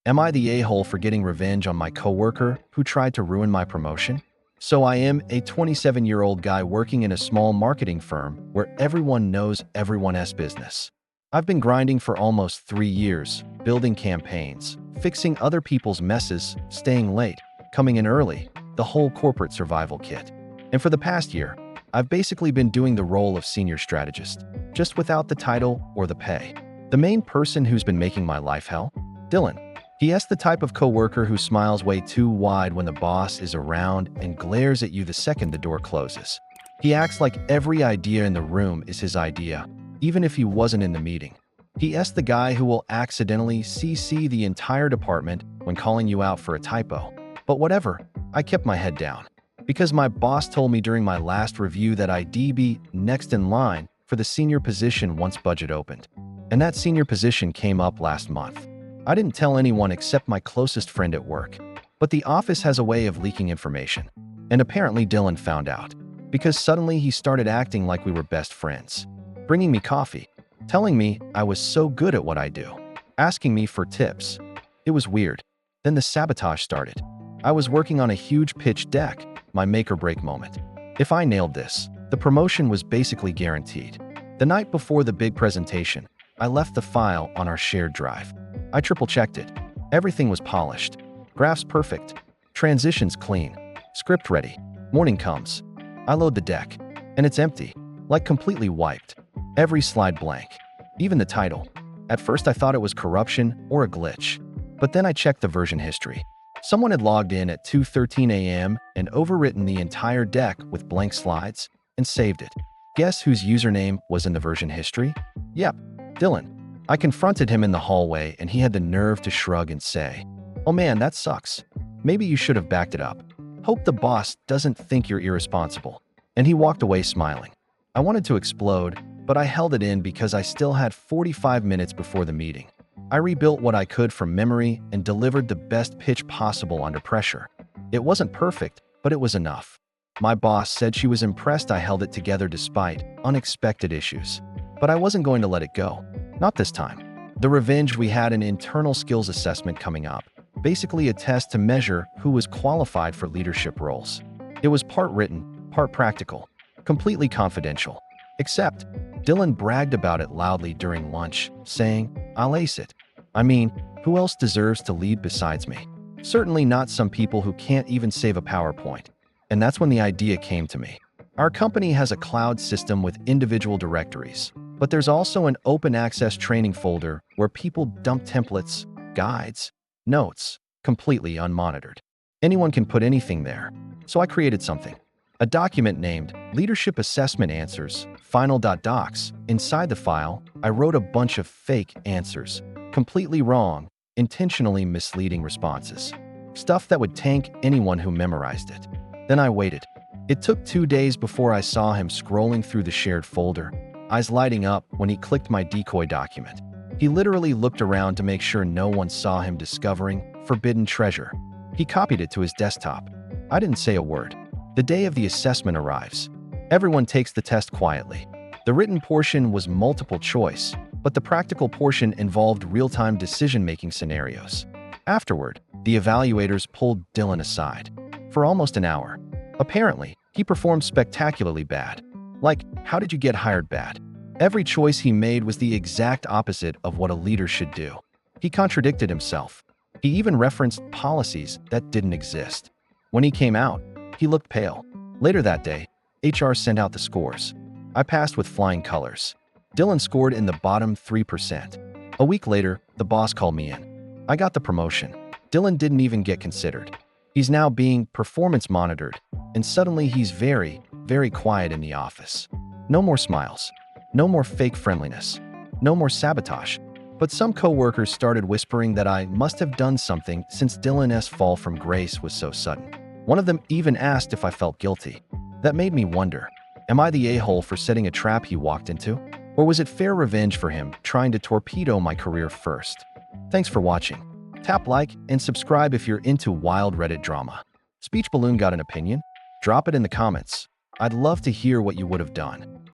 Am I the a-hole for getting revenge on my coworker who tried to ruin my promotion? So I am a 27-year-old guy working in a small marketing firm where everyone knows everyone's business. I've been grinding for almost 3 years, building campaigns, fixing other people's messes, staying late, coming in early, the whole corporate survival kit. And for the past year, I've basically been doing the role of senior strategist, just without the title or the pay. The main person who's been making my life hell? Dylan. He is the type of coworker who smiles way too wide when the boss is around and glares at you the second the door closes. He acts like every idea in the room is his idea, even if he wasn't in the meeting. He is the guy who will accidentally CC the entire department when calling you out for a typo. But whatever, I kept my head down. Because my boss told me during my last review that I'd be next in line for the senior position once budget opened. And that senior position came up last month. I didn't tell anyone except my closest friend at work. But the office has a way of leaking information. And apparently Dylan found out. Because suddenly he started acting like we were best friends. Bringing me coffee. Telling me I was so good at what I do. Asking me for tips. It was weird. Then the sabotage started. I was working on a huge pitch deck, my make-or-break moment. If I nailed this, the promotion was basically guaranteed. The night before the big presentation, I left the file on our shared drive. I triple-checked it. Everything was polished. Graphs perfect. Transitions clean. Script ready. Morning comes. I load the deck. And it's empty. Like completely wiped. Every slide blank. Even the title. At first I thought it was corruption or a glitch. But then I checked the version history. Someone had logged in at 2:13 a.m. and overwritten the entire deck with blank slides and saved it. Guess whose username was in the version history? Yep, Dylan. I confronted him in the hallway and he had the nerve to shrug and say, "Oh man, that sucks. Maybe you should have backed it up. Hope the boss doesn't think you're irresponsible." And he walked away smiling. I wanted to explode, but I held it in because I still had 45 minutes before the meeting. I rebuilt what I could from memory and delivered the best pitch possible under pressure. It wasn't perfect, but it was enough. My boss said she was impressed I held it together despite unexpected issues. But I wasn't going to let it go. Not this time. The revenge, we had an internal skills assessment coming up, basically a test to measure who was qualified for leadership roles. It was part written, part practical, completely confidential. Except, Dylan bragged about it loudly during lunch, saying, "I'll ace it." I mean, who else deserves to lead besides me? Certainly not some people who can't even save a PowerPoint. And that's when the idea came to me. Our company has a cloud system with individual directories, but there's also an open access training folder where people dump templates, guides, notes, completely unmonitored. Anyone can put anything there. So I created something. A document named Leadership Assessment Answers, final.docs. Inside the file, I wrote a bunch of fake answers, completely wrong, intentionally misleading responses. Stuff that would tank anyone who memorized it. Then I waited. It took 2 days before I saw him scrolling through the shared folder, eyes lighting up when he clicked my decoy document. He literally looked around to make sure no one saw him discovering forbidden treasure. He copied it to his desktop. I didn't say a word. The day of the assessment arrives. Everyone takes the test quietly. The written portion was multiple choice, but the practical portion involved real-time decision-making scenarios. Afterward, the evaluators pulled Dylan aside. For almost an hour. Apparently, he performed spectacularly bad. Like, how did you get hired bad? Every choice he made was the exact opposite of what a leader should do. He contradicted himself. He even referenced policies that didn't exist. When he came out, he looked pale. Later that day, HR sent out the scores. I passed with flying colors. Dylan scored in the bottom 3%. A week later, the boss called me in. I got the promotion. Dylan didn't even get considered. He's now being performance monitored, and suddenly he's very, very quiet in the office. No more smiles. No more fake friendliness. No more sabotage. But some coworkers started whispering that I must have done something since Dylan's fall from grace was so sudden. One of them even asked if I felt guilty. That made me wonder, am I the a-hole for setting a trap he walked into? Or was it fair revenge for him trying to torpedo my career first? Thanks for watching. Tap like and subscribe if you're into wild Reddit drama. Speech Balloon got an opinion? Drop it in the comments. I'd love to hear what you would have done.